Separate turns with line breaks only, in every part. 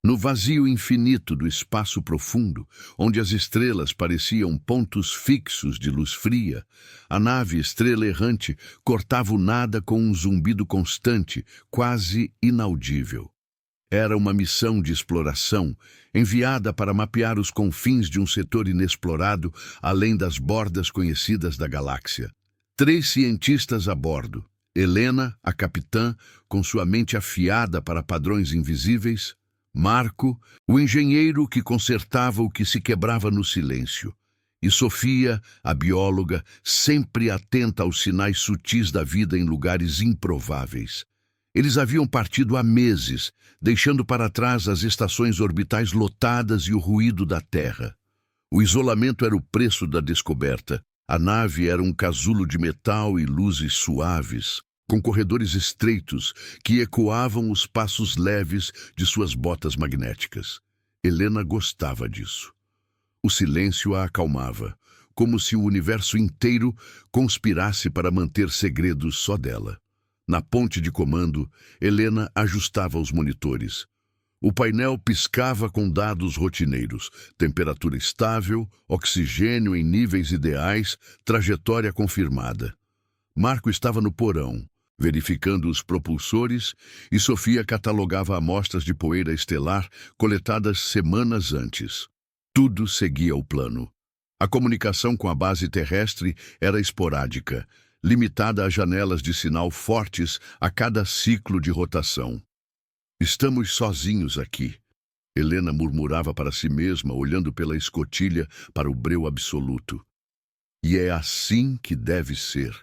No vazio infinito do espaço profundo, onde as estrelas pareciam pontos fixos de luz fria, a nave Estrela Errante cortava o nada com um zumbido constante, quase inaudível. Era uma missão de exploração, enviada para mapear os confins de um setor inexplorado além das bordas conhecidas da galáxia. 3 cientistas a bordo. Helena, a capitã, com sua mente afiada para padrões invisíveis. Marco, o engenheiro que consertava o que se quebrava no silêncio. E Sofia, a bióloga, sempre atenta aos sinais sutis da vida em lugares improváveis. Eles haviam partido há meses, deixando para trás as estações orbitais lotadas e o ruído da Terra. O isolamento era o preço da descoberta. A nave era um casulo de metal e luzes suaves, com corredores estreitos que ecoavam os passos leves de suas botas magnéticas. Helena gostava disso. O silêncio a acalmava, como se o universo inteiro conspirasse para manter segredos só dela. Na ponte de comando, Helena ajustava os monitores. O painel piscava com dados rotineiros: temperatura estável, oxigênio em níveis ideais, trajetória confirmada. Marco estava no porão, verificando os propulsores, e Sofia catalogava amostras de poeira estelar coletadas semanas antes. Tudo seguia o plano. A comunicação com a base terrestre era esporádica, limitada a janelas de sinal fortes a cada ciclo de rotação. Estamos sozinhos aqui, Helena murmurava para si mesma, olhando pela escotilha para o breu absoluto. E é assim que deve ser.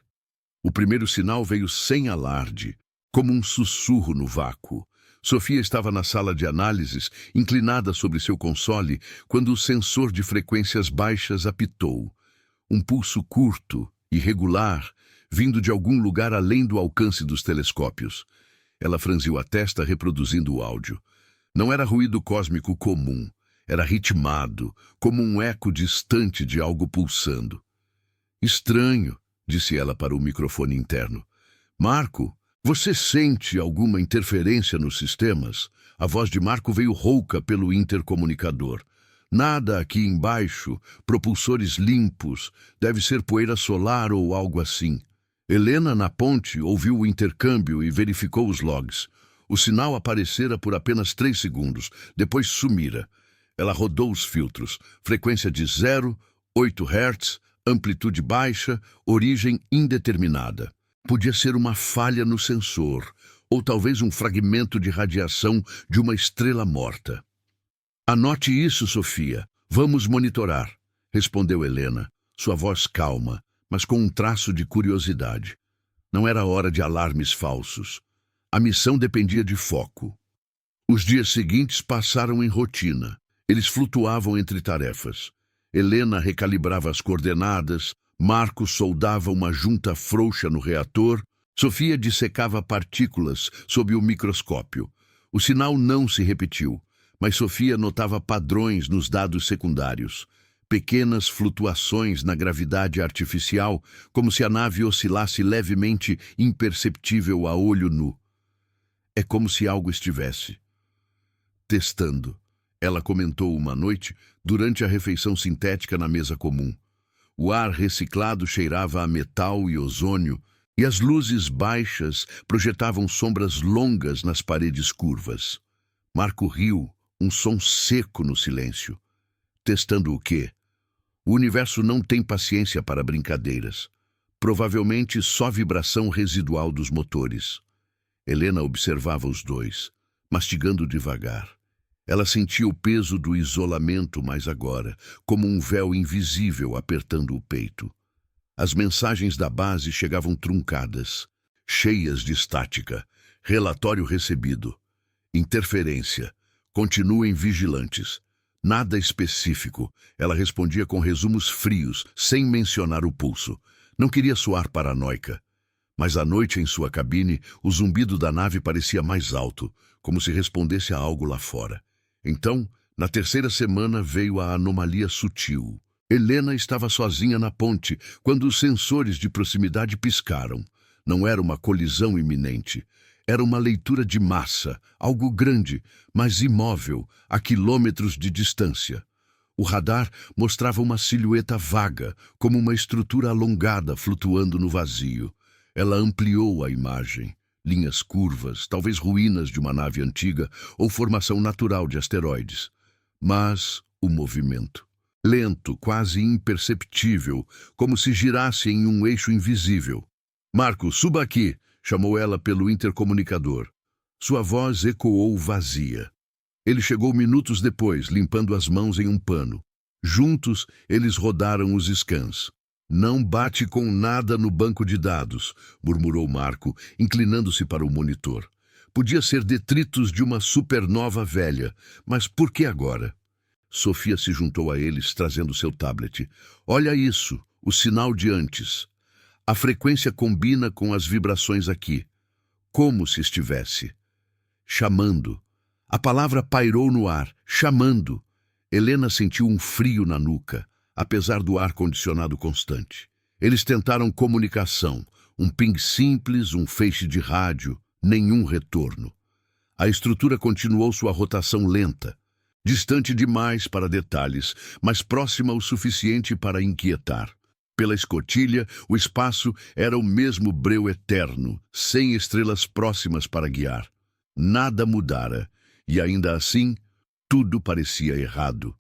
O primeiro sinal veio sem alarde, como um sussurro no vácuo. Sofia estava na sala de análises, inclinada sobre seu console, quando o sensor de frequências baixas apitou. Um pulso curto, irregular, vindo de algum lugar além do alcance dos telescópios. Ela franziu a testa, reproduzindo o áudio. Não era ruído cósmico comum. Era ritmado, como um eco distante de algo pulsando. Estranho, disse ela para o microfone interno. Marco, você sente alguma interferência nos sistemas? A voz de Marco veio rouca pelo intercomunicador. Nada aqui embaixo, propulsores limpos, deve ser poeira solar ou algo assim. Helena, na ponte, ouviu o intercâmbio e verificou os logs. O sinal aparecera por apenas 3 segundos, depois sumira. Ela rodou os filtros. Frequência de 0, 8 Hz, amplitude baixa, origem indeterminada. Podia ser uma falha no sensor, ou talvez um fragmento de radiação de uma estrela morta. Anote isso, Sofia. Vamos monitorar, respondeu Helena, sua voz calma, mas com um traço de curiosidade. Não era hora de alarmes falsos. A missão dependia de foco. Os dias seguintes passaram em rotina. Eles flutuavam entre tarefas. Helena recalibrava as coordenadas, Marco soldava uma junta frouxa no reator, Sofia dissecava partículas sob o microscópio. O sinal não se repetiu, mas Sofia notava padrões nos dados secundários. Pequenas flutuações na gravidade artificial, como se a nave oscilasse levemente, imperceptível a olho nu. É como se algo estivesse testando, ela comentou uma noite, durante a refeição sintética na mesa comum. O ar reciclado cheirava a metal e ozônio, e as luzes baixas projetavam sombras longas nas paredes curvas. Marco riu, um som seco no silêncio. Testando o quê? O universo não tem paciência para brincadeiras. Provavelmente só vibração residual dos motores. Helena observava os dois, mastigando devagar. Ela sentia o peso do isolamento mais agora, como um véu invisível apertando o peito. As mensagens da base chegavam truncadas, cheias de estática. Relatório recebido. Interferência. Continuem vigilantes. Nada específico. Ela respondia com resumos frios, sem mencionar o pulso. Não queria soar paranoica. Mas à noite em sua cabine, o zumbido da nave parecia mais alto, como se respondesse a algo lá fora. Então, na terceira semana, veio a anomalia sutil. Helena estava sozinha na ponte, quando os sensores de proximidade piscaram. Não era uma colisão iminente. Era uma leitura de massa, algo grande, mas imóvel, a quilômetros de distância. O radar mostrava uma silhueta vaga, como uma estrutura alongada flutuando no vazio. Ela ampliou a imagem. Linhas curvas, talvez ruínas de uma nave antiga ou formação natural de asteroides. Mas o movimento. Lento, quase imperceptível, como se girasse em um eixo invisível. "Marco, suba aqui!" chamou ela pelo intercomunicador. Sua voz ecoou vazia. Ele chegou minutos depois, limpando as mãos em um pano. Juntos, eles rodaram os scans. "Não bate com nada no banco de dados", murmurou Marco, inclinando-se para o monitor. Podia ser detritos de uma supernova velha, mas por que agora? Sofia se juntou a eles, trazendo seu tablet. "Olha isso, o sinal de antes. A frequência combina com as vibrações aqui. Como se estivesse chamando." A palavra pairou no ar, chamando. Helena sentiu um frio na nuca, apesar do ar-condicionado constante. Eles tentaram comunicação, um ping simples, um feixe de rádio, nenhum retorno. A estrutura continuou sua rotação lenta, distante demais para detalhes, mas próxima o suficiente para inquietar. Pela escotilha, o espaço era o mesmo breu eterno, sem estrelas próximas para guiar. Nada mudara, e ainda assim, tudo parecia errado.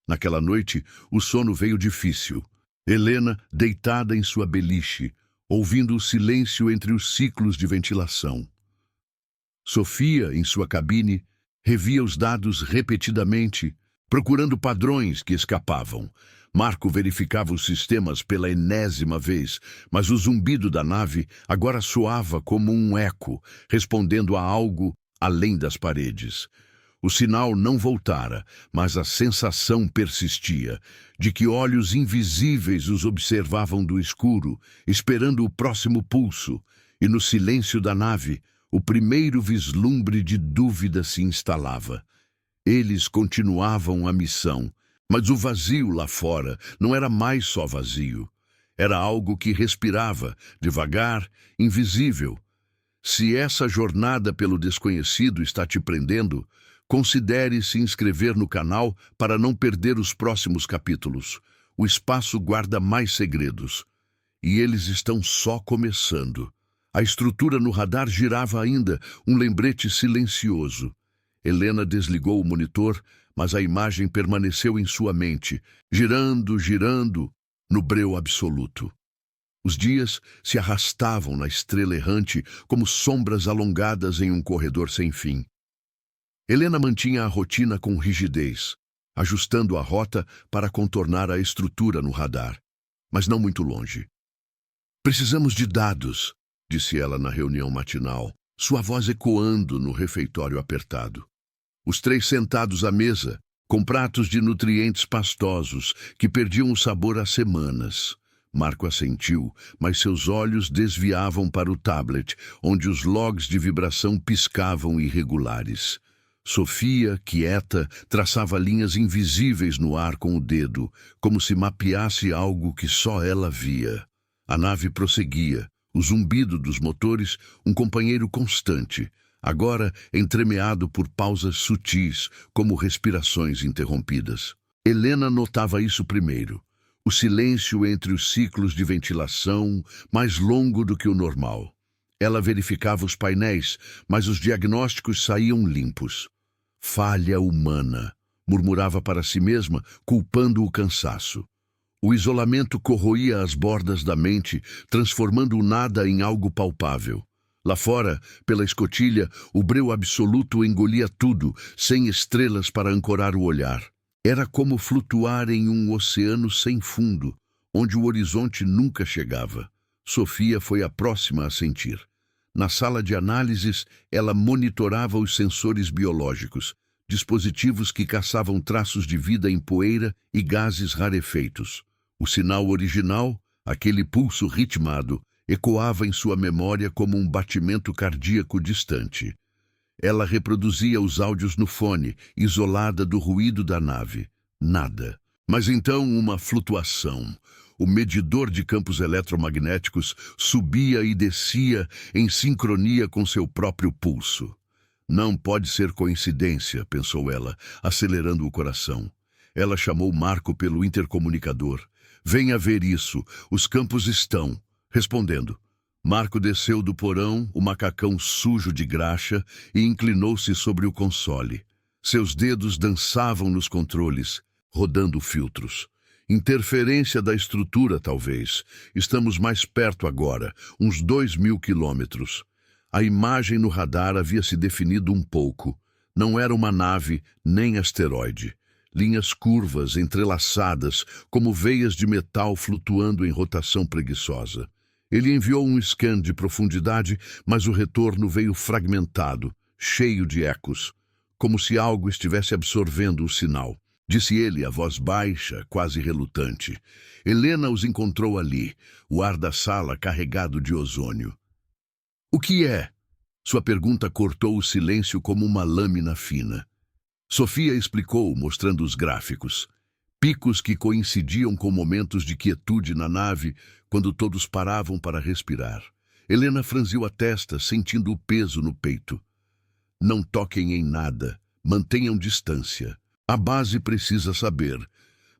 Naquela noite, o sono veio difícil. Helena, deitada em sua beliche, ouvindo o silêncio entre os ciclos de ventilação. Sofia, em sua cabine, revia os dados repetidamente, procurando padrões que escapavam. Marco verificava os sistemas pela enésima vez, mas o zumbido da nave agora soava como um eco, respondendo a algo além das paredes. O sinal não voltara, mas a sensação persistia, de que olhos invisíveis os observavam do escuro, esperando o próximo pulso, e no silêncio da nave, o primeiro vislumbre de dúvida se instalava. Eles continuavam a missão, mas o vazio lá fora não era mais só vazio. Era algo que respirava, devagar, invisível. Se essa jornada pelo desconhecido está te prendendo, considere se inscrever no canal para não perder os próximos capítulos. O espaço guarda mais segredos. E eles estão só começando. A estrutura no radar girava ainda, um lembrete silencioso. Helena desligou o monitor, mas a imagem permaneceu em sua mente, girando, girando, no breu absoluto. Os dias se arrastavam na estrela errante como sombras alongadas em um corredor sem fim. Helena mantinha a rotina com rigidez, ajustando a rota para contornar a estrutura no radar, mas não muito longe. "Precisamos de dados", disse ela na reunião matinal, sua voz ecoando no refeitório apertado. Os três sentados à mesa, com pratos de nutrientes pastosos que perdiam o sabor há semanas. Marco assentiu, mas seus olhos desviavam para o tablet, onde os logs de vibração piscavam irregulares. Sofia, quieta, traçava linhas invisíveis no ar com o dedo, como se mapeasse algo que só ela via. A nave prosseguia, o zumbido dos motores, um companheiro constante, agora entremeado por pausas sutis, como respirações interrompidas. Helena notava isso primeiro. O silêncio entre os ciclos de ventilação, mais longo do que o normal. Ela verificava os painéis, mas os diagnósticos saíam limpos. "Falha humana", murmurava para si mesma, culpando o cansaço. O isolamento corroía as bordas da mente, transformando o nada em algo palpável. Lá fora, pela escotilha, o breu absoluto engolia tudo, sem estrelas para ancorar o olhar. Era como flutuar em um oceano sem fundo, onde o horizonte nunca chegava. Sofia foi a próxima a sentir. Na sala de análises, ela monitorava os sensores biológicos, dispositivos que caçavam traços de vida em poeira e gases rarefeitos. O sinal original, aquele pulso ritmado, ecoava em sua memória como um batimento cardíaco distante. Ela reproduzia os áudios no fone, isolada do ruído da nave. Nada. Mas então uma flutuação. O medidor de campos eletromagnéticos subia e descia em sincronia com seu próprio pulso. Não pode ser coincidência, pensou ela, acelerando o coração. Ela chamou Marco pelo intercomunicador. Venha ver isso, os campos estão. Respondendo. Marco desceu do porão, o macacão sujo de graxa, e inclinou-se sobre o console. Seus dedos dançavam nos controles, rodando filtros. Interferência da estrutura, talvez. Estamos mais perto agora, uns 2.000 quilômetros. A imagem no radar havia se definido um pouco. Não era uma nave, nem asteroide. Linhas curvas, entrelaçadas, como veias de metal flutuando em rotação preguiçosa. Ele enviou um scan de profundidade, mas o retorno veio fragmentado, cheio de ecos, como se algo estivesse absorvendo o sinal. Disse ele, a voz baixa, quase relutante. Helena os encontrou ali, o ar da sala carregado de ozônio. O que é? Sua pergunta cortou o silêncio como uma lâmina fina. Sofia explicou, mostrando os gráficos. Picos que coincidiam com momentos de quietude na nave, quando todos paravam para respirar. Helena franziu a testa, sentindo o peso no peito. Não toquem em nada, mantenham distância. A base precisa saber.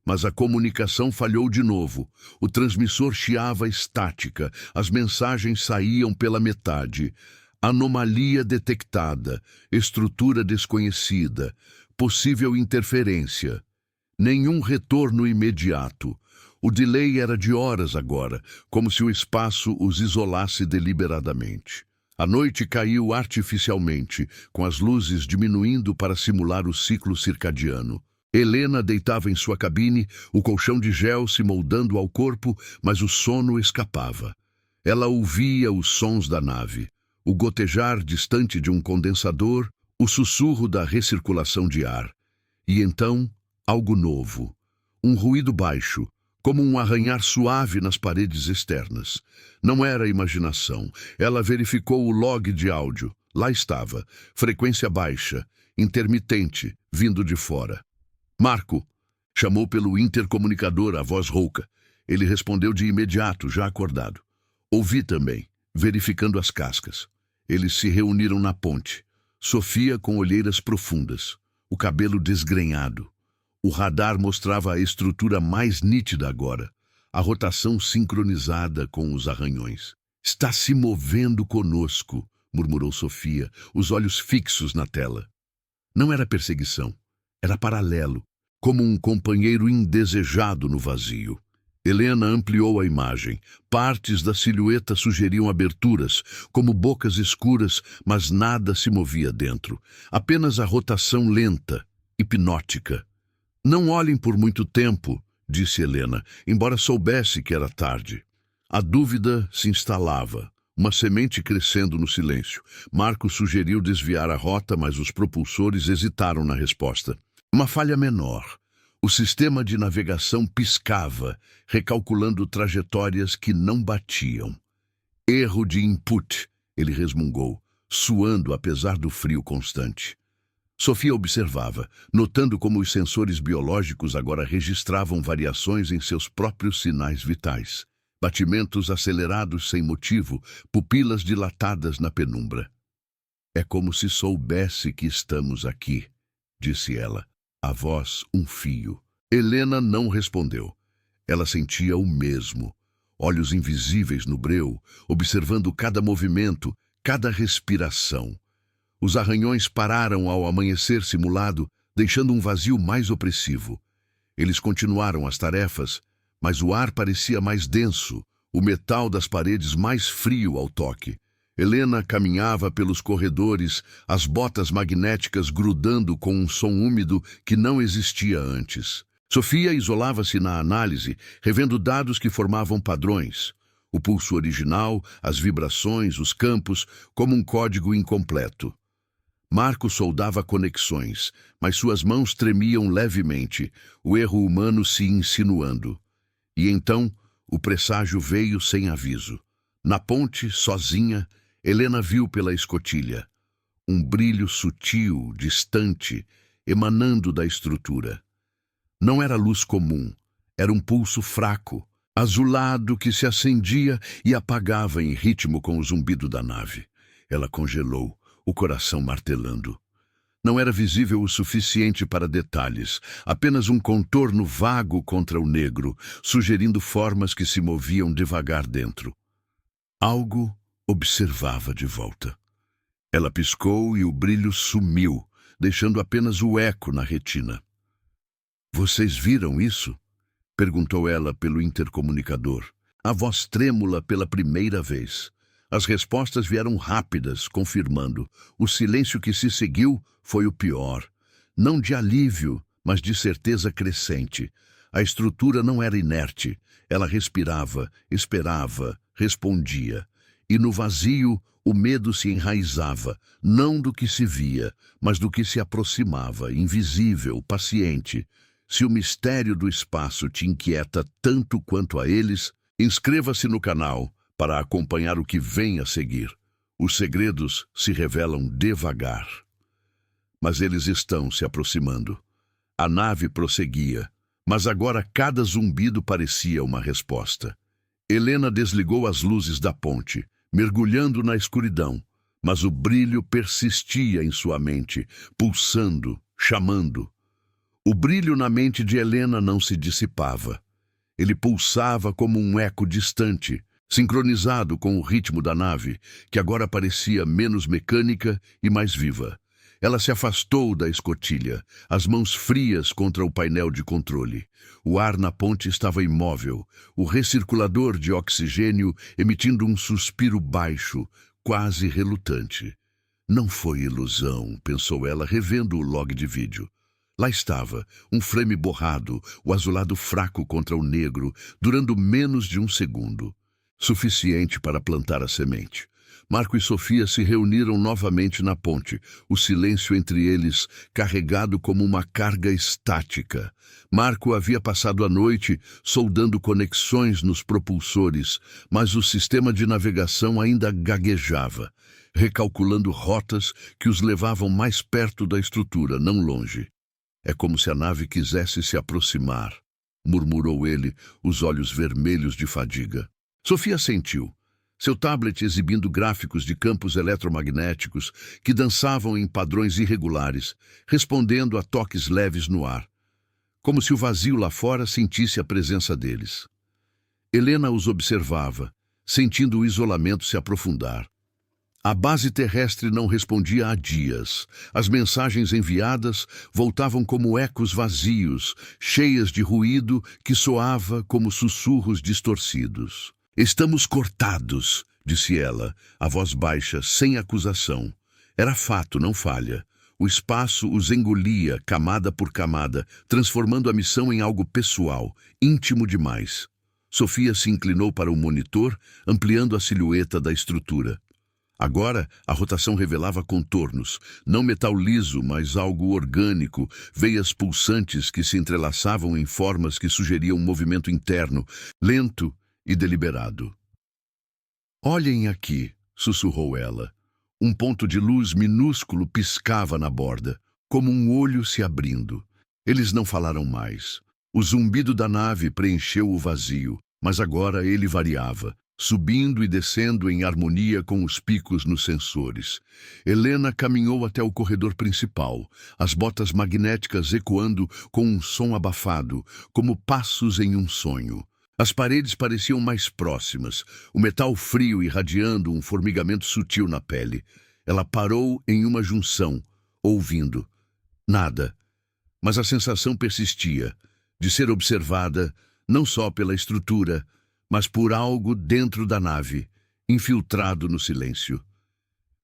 Mas a comunicação falhou de novo. O transmissor chiava estática, as mensagens saíam pela metade. Anomalia detectada, estrutura desconhecida, possível interferência. Nenhum retorno imediato. O delay era de horas agora, como se o espaço os isolasse deliberadamente. A noite caiu artificialmente, com as luzes diminuindo para simular o ciclo circadiano. Helena deitava em sua cabine, o colchão de gel se moldando ao corpo, mas o sono escapava. Ela ouvia os sons da nave, o gotejar distante de um condensador, o sussurro da recirculação de ar. E então, algo novo. Um ruído baixo, como um arranhar suave nas paredes externas. Não era imaginação. Ela verificou o log de áudio. Lá estava, frequência baixa, intermitente, vindo de fora. Marco, chamou pelo intercomunicador a voz rouca. Ele respondeu de imediato, já acordado. Ouvi também, verificando as cascas. Eles se reuniram na ponte. Sofia com olheiras profundas, o cabelo desgrenhado. O radar mostrava a estrutura mais nítida agora, a rotação sincronizada com os arranhões. Está se movendo conosco, murmurou Sofia, os olhos fixos na tela. Não era perseguição, era paralelo, como um companheiro indesejado no vazio. Helena ampliou a imagem. Partes da silhueta sugeriam aberturas, como bocas escuras, mas nada se movia dentro. Apenas a rotação lenta, hipnótica. Não olhem por muito tempo, disse Helena, embora soubesse que era tarde. A dúvida se instalava, uma semente crescendo no silêncio. Marco sugeriu desviar a rota, mas os propulsores hesitaram na resposta. Uma falha menor. O sistema de navegação piscava, recalculando trajetórias que não batiam. Erro de input, ele resmungou, suando apesar do frio constante. Sofia observava, notando como os sensores biológicos agora registravam variações em seus próprios sinais vitais. Batimentos acelerados sem motivo, pupilas dilatadas na penumbra. É como se soubesse que estamos aqui, disse ela, a voz um fio. Helena não respondeu. Ela sentia o mesmo, olhos invisíveis no breu, observando cada movimento, cada respiração. Os arranhões pararam ao amanhecer simulado, deixando um vazio mais opressivo. Eles continuaram as tarefas, mas o ar parecia mais denso, o metal das paredes mais frio ao toque. Helena caminhava pelos corredores, as botas magnéticas grudando com um som úmido que não existia antes. Sofia isolava-se na análise, revendo dados que formavam padrões. O pulso original, as vibrações, os campos, como um código incompleto. Marco soldava conexões, mas suas mãos tremiam levemente, o erro humano se insinuando. E então, o presságio veio sem aviso. Na ponte, sozinha, Helena viu pela escotilha. Um brilho sutil, distante, emanando da estrutura. Não era luz comum, era um pulso fraco, azulado que se acendia e apagava em ritmo com o zumbido da nave. Ela congelou, o coração martelando. Não era visível o suficiente para detalhes, apenas um contorno vago contra o negro, sugerindo formas que se moviam devagar dentro. Algo observava de volta. Ela piscou e o brilho sumiu, deixando apenas o eco na retina. "Vocês viram isso?" perguntou ela pelo intercomunicador, a voz trêmula pela primeira vez. As respostas vieram rápidas, confirmando. O silêncio que se seguiu foi o pior. Não de alívio, mas de certeza crescente. A estrutura não era inerte. Ela respirava, esperava, respondia. E no vazio, o medo se enraizava, não do que se via, mas do que se aproximava, invisível, paciente. Se o mistério do espaço te inquieta tanto quanto a eles, inscreva-se no canal para acompanhar o que vem a seguir. Os segredos se revelam devagar. Mas eles estão se aproximando. A nave prosseguia, mas agora cada zumbido parecia uma resposta. Helena desligou as luzes da ponte, mergulhando na escuridão, mas o brilho persistia em sua mente, pulsando, chamando. O brilho na mente de Helena não se dissipava. Ele pulsava como um eco distante, sincronizado com o ritmo da nave, que agora parecia menos mecânica e mais viva. Ela se afastou da escotilha, as mãos frias contra o painel de controle. O ar na ponte estava imóvel, o recirculador de oxigênio emitindo um suspiro baixo, quase relutante. Não foi ilusão, pensou ela, revendo o log de vídeo. Lá estava, um frame borrado, o azulado fraco contra o negro, durando menos de um segundo. Suficiente para plantar a semente. Marco e Sofia se reuniram novamente na ponte, o silêncio entre eles carregado como uma carga estática. Marco havia passado a noite soldando conexões nos propulsores, mas o sistema de navegação ainda gaguejava, recalculando rotas que os levavam mais perto da estrutura, não longe. "É como se a nave quisesse se aproximar", murmurou ele, os olhos vermelhos de fadiga. Sofia sentiu. Seu tablet exibindo gráficos de campos eletromagnéticos que dançavam em padrões irregulares, respondendo a toques leves no ar, como se o vazio lá fora sentisse a presença deles. Helena os observava, sentindo o isolamento se aprofundar. A base terrestre não respondia há dias. As mensagens enviadas voltavam como ecos vazios, cheias de ruído que soava como sussurros distorcidos. "Estamos cortados", disse ela, a voz baixa, sem acusação. Era fato, não falha. O espaço os engolia, camada por camada, transformando a missão em algo pessoal, íntimo demais. Sofia se inclinou para o monitor, ampliando a silhueta da estrutura. Agora, a rotação revelava contornos, não metal liso, mas algo orgânico, veias pulsantes que se entrelaçavam em formas que sugeriam um movimento interno, lento e deliberado. "Olhem aqui", sussurrou ela. Um ponto de luz minúsculo piscava na borda, como um olho se abrindo. Eles não falaram mais. O zumbido da nave preencheu o vazio, mas agora ele variava, subindo e descendo em harmonia com os picos nos sensores. Helena caminhou até o corredor principal, as botas magnéticas ecoando com um som abafado, como passos em um sonho. As paredes pareciam mais próximas, o metal frio irradiando um formigamento sutil na pele. Ela parou em uma junção, ouvindo. Nada. Mas a sensação persistia, de ser observada, não só pela estrutura, mas por algo dentro da nave, infiltrado no silêncio.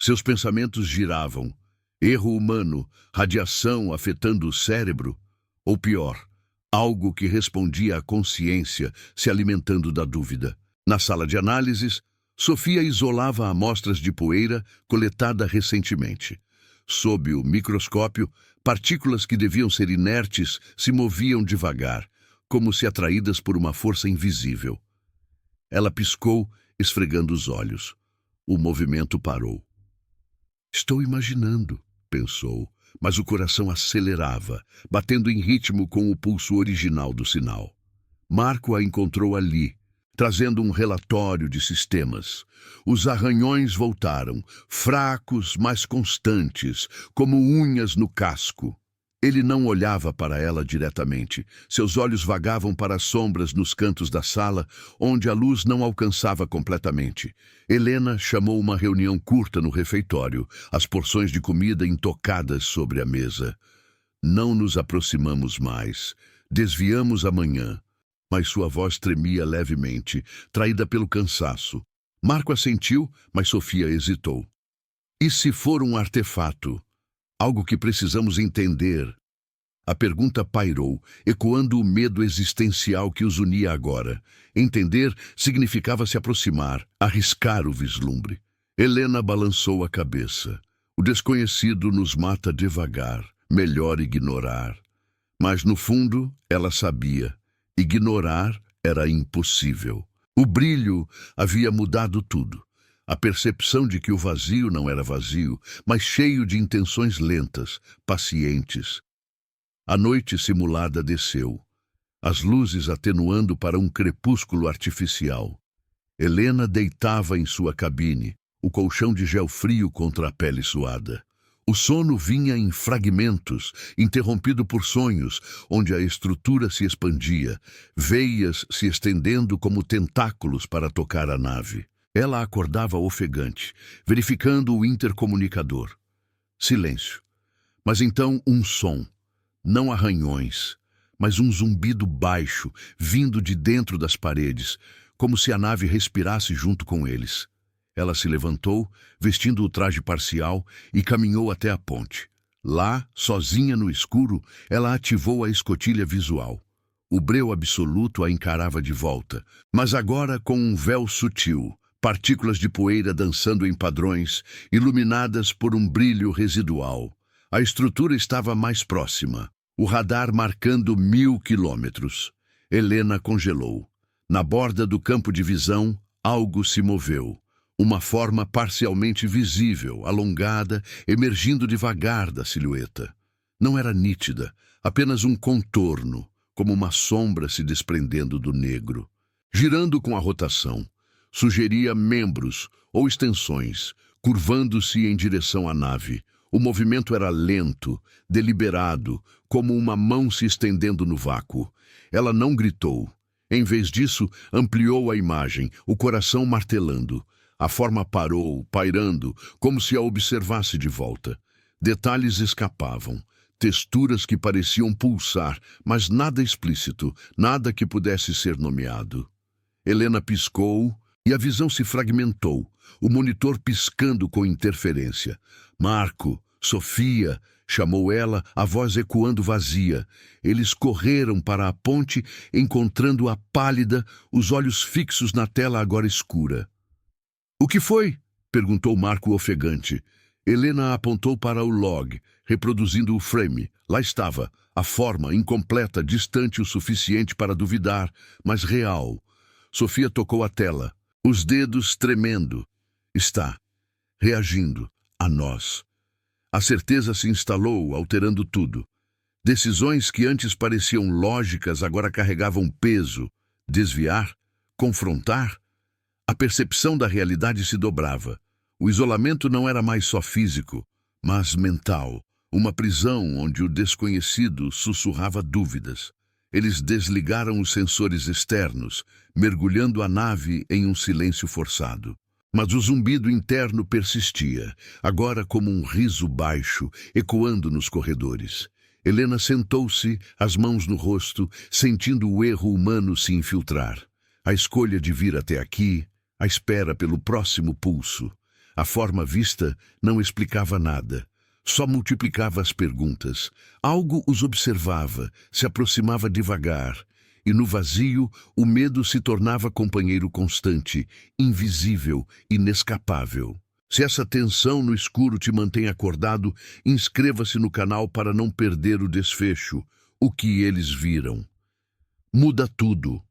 Seus pensamentos giravam. Erro humano, radiação afetando o cérebro, ou pior, algo que respondia à consciência, se alimentando da dúvida. Na sala de análises, Sofia isolava amostras de poeira coletada recentemente. Sob o microscópio, partículas que deviam ser inertes se moviam devagar, como se atraídas por uma força invisível. Ela piscou, esfregando os olhos. O movimento parou. "Estou imaginando", pensou, mas o coração acelerava, batendo em ritmo com o pulso original do sinal. Marco a encontrou ali, trazendo um relatório de sistemas. Os arranhões voltaram, fracos, mas constantes, como unhas no casco. Ele não olhava para ela diretamente. Seus olhos vagavam para as sombras nos cantos da sala, onde a luz não alcançava completamente. Helena chamou uma reunião curta no refeitório, as porções de comida intocadas sobre a mesa. Não nos aproximamos mais. Desviamos amanhã. Mas sua voz tremia levemente, traída pelo cansaço. Marco assentiu, mas Sofia hesitou. E se for um artefato? Algo que precisamos entender. A pergunta pairou, ecoando o medo existencial que os unia agora. Entender significava se aproximar, arriscar o vislumbre. Helena balançou a cabeça. O desconhecido nos mata devagar, melhor ignorar. Mas no fundo, ela sabia. Ignorar era impossível. O brilho havia mudado tudo. A percepção de que o vazio não era vazio, mas cheio de intenções lentas, pacientes. A noite simulada desceu, as luzes atenuando para um crepúsculo artificial. Helena deitava em sua cabine, o colchão de gel frio contra a pele suada. O sono vinha em fragmentos, interrompido por sonhos, onde a estrutura se expandia, veias se estendendo como tentáculos para tocar a nave. Ela acordava ofegante, verificando o intercomunicador. Silêncio. Mas então um som. Não arranhões, mas um zumbido baixo, vindo de dentro das paredes, como se a nave respirasse junto com eles. Ela se levantou, vestindo o traje parcial, e caminhou até a ponte. Lá, sozinha no escuro, ela ativou a escotilha visual. O breu absoluto a encarava de volta, mas agora com um véu sutil, partículas de poeira dançando em padrões, iluminadas por um brilho residual. A estrutura estava mais próxima, o radar marcando 1000 quilômetros. Helena congelou. Na borda do campo de visão, algo se moveu. Uma forma parcialmente visível, alongada, emergindo devagar da silhueta. Não era nítida, apenas um contorno, como uma sombra se desprendendo do negro. Girando com a rotação, sugeria membros ou extensões, curvando-se em direção à nave. O movimento era lento, deliberado, como uma mão se estendendo no vácuo. Ela não gritou. Em vez disso, ampliou a imagem, o coração martelando. A forma parou, pairando, como se a observasse de volta. Detalhes escapavam, texturas que pareciam pulsar, mas nada explícito, nada que pudesse ser nomeado. Helena piscou e a visão se fragmentou, o monitor piscando com interferência. Marco, Sofia, chamou ela, a voz ecoando vazia. Eles correram para a ponte, encontrando-a pálida, os olhos fixos na tela agora escura. O que foi? Perguntou Marco ofegante. Helena apontou para o log, reproduzindo o frame. Lá estava, a forma incompleta, distante o suficiente para duvidar, mas real. Sofia tocou a tela, os dedos tremendo. Está reagindo a nós. A certeza se instalou, alterando tudo. Decisões que antes pareciam lógicas agora carregavam peso. Desviar? Confrontar? A percepção da realidade se dobrava. O isolamento não era mais só físico, mas mental. Uma prisão onde o desconhecido sussurrava dúvidas. Eles desligaram os sensores externos, mergulhando a nave em um silêncio forçado. Mas o zumbido interno persistia, agora como um riso baixo, ecoando nos corredores. Helena sentou-se, as mãos no rosto, sentindo o erro humano se infiltrar. A escolha de vir até aqui, a espera pelo próximo pulso. A forma vista não explicava nada, só multiplicava as perguntas. Algo os observava, se aproximava devagar, e no vazio o medo se tornava companheiro constante, invisível, inescapável. Se essa tensão no escuro te mantém acordado, inscreva-se no canal para não perder o desfecho, o que eles viram. Muda tudo.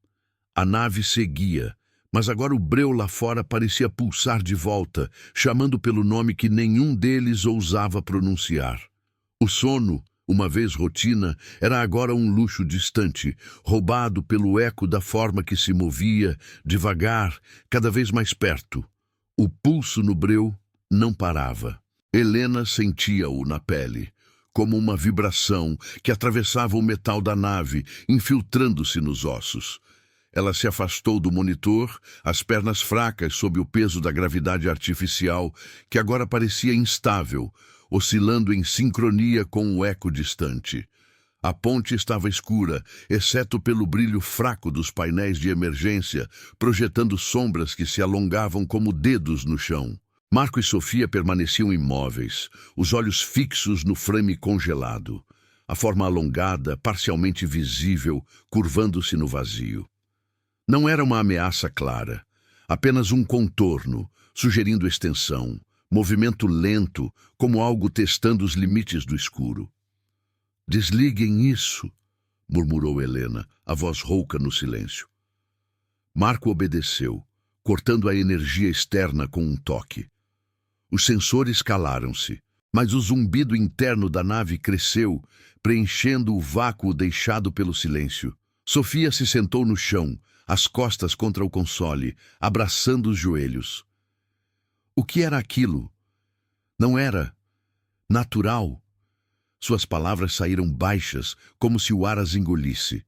A nave seguia, mas agora o breu lá fora parecia pulsar de volta, chamando pelo nome que nenhum deles ousava pronunciar. O sono, Uma vez rotina, era agora um luxo distante, roubado pelo eco da forma que se movia, devagar, cada vez mais perto. O pulso no breu não parava. Helena sentia-o na pele, como uma vibração que atravessava o metal da nave, infiltrando-se nos ossos. Ela se afastou do monitor, as pernas fracas sob o peso da gravidade artificial, que agora parecia instável, oscilando em sincronia com o eco distante. A ponte estava escura, exceto pelo brilho fraco dos painéis de emergência, projetando sombras que se alongavam como dedos no chão. Marco e Sofia permaneciam imóveis, os olhos fixos no frame congelado, a forma alongada, parcialmente visível, curvando-se no vazio. Não era uma ameaça clara, apenas um contorno, sugerindo extensão, movimento lento, como algo testando os limites do escuro. "Desliguem isso", murmurou Helena, a voz rouca no silêncio. Marco obedeceu, cortando a energia externa com um toque. Os sensores calaram-se, mas o zumbido interno da nave cresceu, preenchendo o vácuo deixado pelo silêncio. Sofia se sentou no chão, as costas contra o console, abraçando os joelhos. O que era aquilo? Não era natural. Suas palavras saíram baixas, como se o ar as engolisse.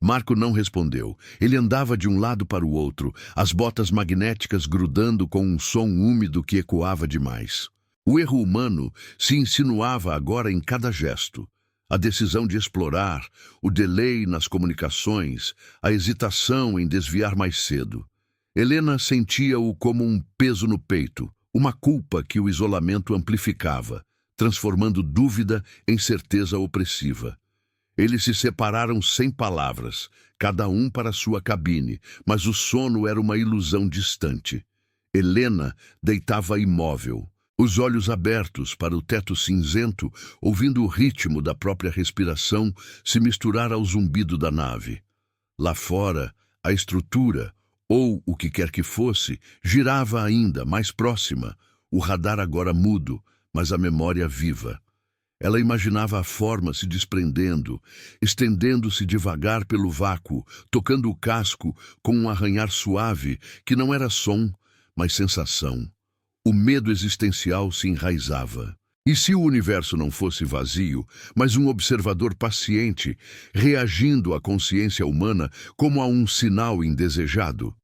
Marco não respondeu. Ele andava de um lado para o outro, as botas magnéticas grudando com um som úmido que ecoava demais. O erro humano se insinuava agora em cada gesto. A decisão de explorar, o delay nas comunicações, a hesitação em desviar mais cedo. Helena sentia-o como um peso no peito, uma culpa que o isolamento amplificava, transformando dúvida em certeza opressiva. Eles se separaram sem palavras, cada um para sua cabine, mas o sono era uma ilusão distante. Helena deitava imóvel, os olhos abertos para o teto cinzento, ouvindo o ritmo da própria respiração se misturar ao zumbido da nave. Lá fora, a estrutura, ou o que quer que fosse, girava ainda mais próxima, o radar agora mudo, mas a memória viva. Ela imaginava a forma se desprendendo, estendendo-se devagar pelo vácuo, tocando o casco com um arranhar suave que não era som, mas sensação. O medo existencial se enraizava. E se o universo não fosse vazio, mas um observador paciente, reagindo à consciência humana como a um sinal indesejado?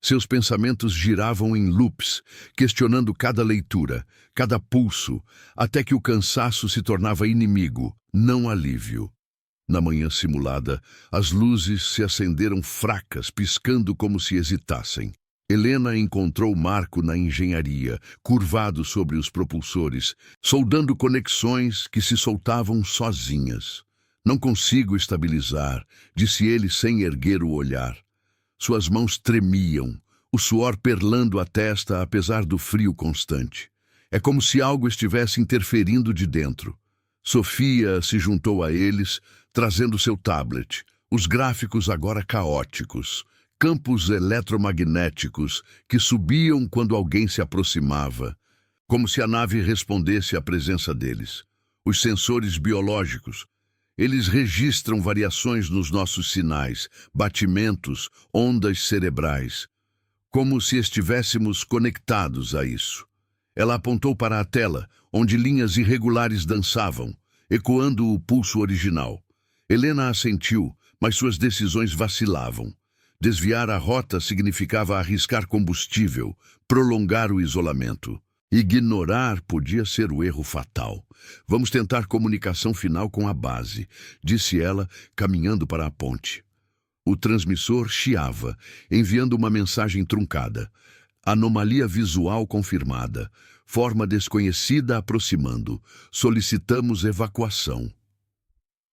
Seus pensamentos giravam em loops, questionando cada leitura, cada pulso, até que o cansaço se tornava inimigo, não alívio. Na manhã simulada, as luzes se acenderam fracas, piscando como se hesitassem. Helena encontrou Marco na engenharia, curvado sobre os propulsores, soldando conexões que se soltavam sozinhas. "Não consigo estabilizar", disse ele sem erguer o olhar. Suas mãos tremiam, o suor perlando a testa apesar do frio constante. É como se algo estivesse interferindo de dentro. Sofia se juntou a eles, trazendo seu tablet, os gráficos agora caóticos, campos eletromagnéticos que subiam quando alguém se aproximava, como se a nave respondesse à presença deles. Os sensores biológicos, eles registram variações nos nossos sinais, batimentos, ondas cerebrais, como se estivéssemos conectados a isso. Ela apontou para a tela, onde linhas irregulares dançavam, ecoando o pulso original. Helena assentiu, mas suas decisões vacilavam. Desviar a rota significava arriscar combustível, prolongar o isolamento. Ignorar podia ser o erro fatal. "Vamos tentar comunicação final com a base", disse ela, caminhando para a ponte. O transmissor chiava, enviando uma mensagem truncada. Anomalia visual confirmada. Forma desconhecida aproximando. Solicitamos evacuação.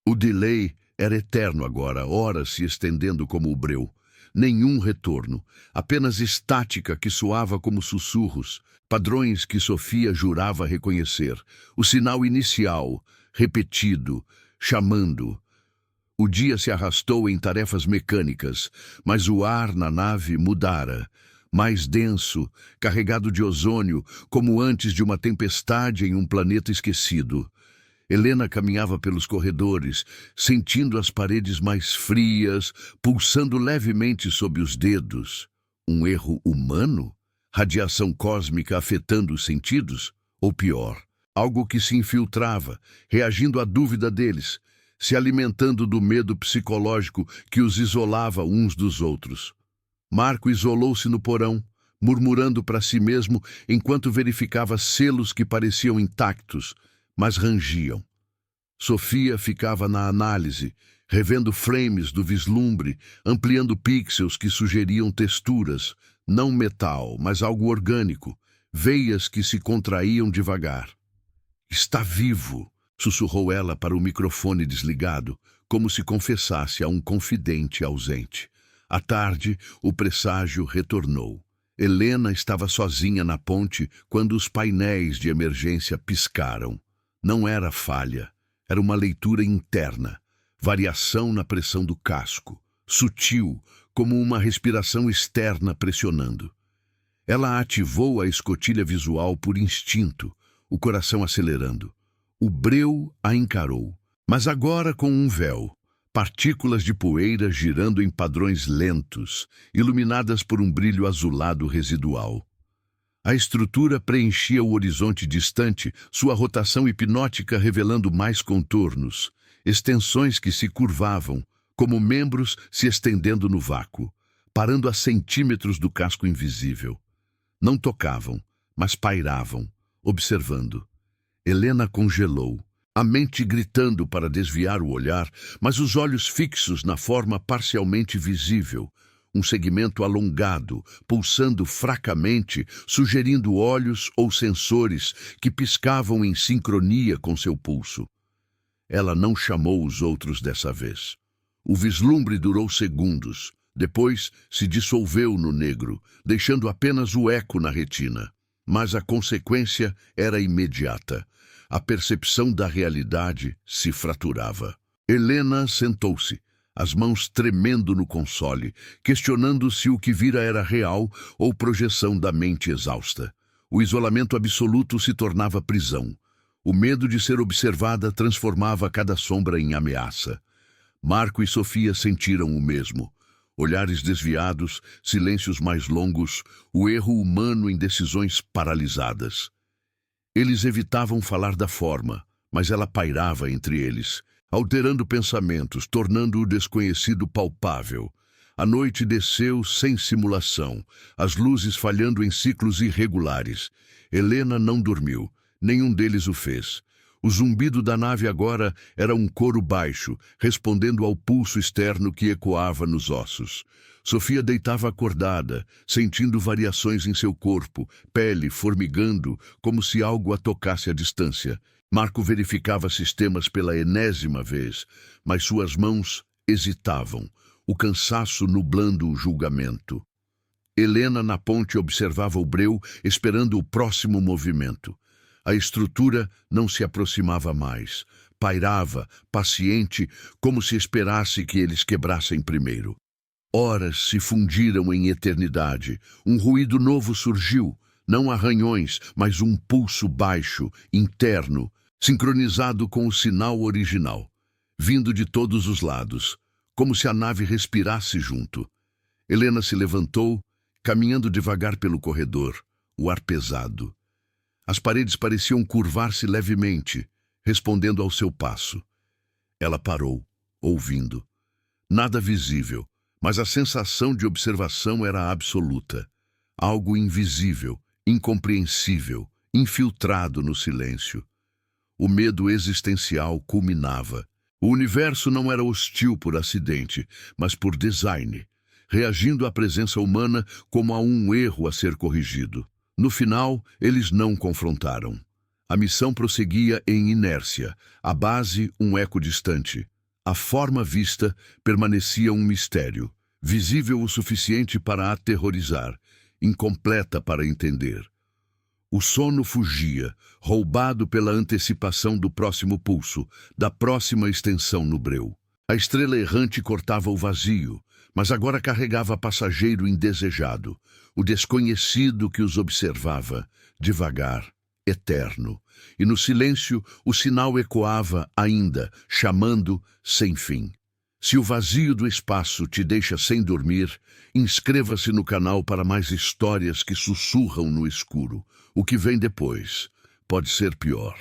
O delay era eterno agora, horas se estendendo como o breu. Nenhum retorno, apenas estática que soava como sussurros, padrões que Sofia jurava reconhecer. O sinal inicial, repetido, chamando. O dia se arrastou em tarefas mecânicas, mas o ar na nave mudara, mais denso, carregado de ozônio, como antes de uma tempestade em um planeta esquecido. Helena caminhava pelos corredores, sentindo as paredes mais frias, pulsando levemente sob os dedos. Um erro humano? Radiação cósmica afetando os sentidos? Ou pior, algo que se infiltrava, reagindo à dúvida deles, se alimentando do medo psicológico que os isolava uns dos outros. Marco isolou-se no porão, murmurando para si mesmo enquanto verificava selos que pareciam intactos, mas rangiam. Sofia ficava na análise, revendo frames do vislumbre, ampliando pixels que sugeriam texturas, não metal, mas algo orgânico, veias que se contraíam devagar. "Está vivo", sussurrou ela para o microfone desligado, como se confessasse a um confidente ausente. À tarde, o presságio retornou. Helena estava sozinha na ponte quando os painéis de emergência piscaram. Não era falha, era uma leitura interna, variação na pressão do casco, sutil, como uma respiração externa pressionando. Ela ativou a escotilha visual por instinto, o coração acelerando. O breu a encarou, mas agora com um véu. Partículas de poeira girando em padrões lentos, iluminadas por um brilho azulado residual. A estrutura preenchia o horizonte distante, sua rotação hipnótica revelando mais contornos, extensões que se curvavam, como membros se estendendo no vácuo, parando a centímetros do casco invisível. Não tocavam, mas pairavam, observando. Helena congelou. A mente gritando para desviar o olhar, mas os olhos fixos na forma parcialmente visível, um segmento alongado, pulsando fracamente, sugerindo olhos ou sensores que piscavam em sincronia com seu pulso. Ela não chamou os outros dessa vez. O vislumbre durou segundos, depois se dissolveu no negro, deixando apenas o eco na retina. Mas a consequência era imediata. A percepção da realidade se fraturava. Helena sentou-se, as mãos tremendo no console, questionando se o que vira era real ou projeção da mente exausta. O isolamento absoluto se tornava prisão. O medo de ser observada transformava cada sombra em ameaça. Marco e Sofia sentiram o mesmo. Olhares desviados, silêncios mais longos, o erro humano em decisões paralisadas. Eles evitavam falar da forma, mas ela pairava entre eles, alterando pensamentos, tornando o desconhecido palpável. A noite desceu sem simulação, as luzes falhando em ciclos irregulares. Helena não dormiu, nenhum deles o fez. O zumbido da nave agora era um coro baixo, respondendo ao pulso externo que ecoava nos ossos. Sofia deitava acordada, sentindo variações em seu corpo, pele formigando, como se algo a tocasse à distância. Marco verificava sistemas pela enésima vez, mas suas mãos hesitavam, o cansaço nublando o julgamento. Helena na ponte observava o breu, esperando o próximo movimento. A estrutura não se aproximava mais. Pairava, paciente, como se esperasse que eles quebrassem primeiro. Horas se fundiram em eternidade. Um ruído novo surgiu, não arranhões, mas um pulso baixo, interno, sincronizado com o sinal original, vindo de todos os lados, como se a nave respirasse junto. Helena se levantou, caminhando devagar pelo corredor, o ar pesado. As paredes pareciam curvar-se levemente, respondendo ao seu passo. Ela parou, ouvindo. Nada visível, mas a sensação de observação era absoluta. Algo invisível, incompreensível, infiltrado no silêncio. O medo existencial culminava. O universo não era hostil por acidente, mas por design, reagindo à presença humana como a um erro a ser corrigido. No final, eles não confrontaram. A missão prosseguia em inércia, a base um eco distante. A forma vista permanecia um mistério, visível o suficiente para aterrorizar, incompleta para entender. O sono fugia, roubado pela antecipação do próximo pulso, da próxima extensão no breu. A estrela errante cortava o vazio, mas agora carregava passageiro indesejado, o desconhecido que os observava, devagar, eterno. E no silêncio, o sinal ecoava ainda, chamando sem fim. Se o vazio do espaço te deixa sem dormir, inscreva-se no canal para mais histórias que sussurram no escuro. O que vem depois pode ser pior.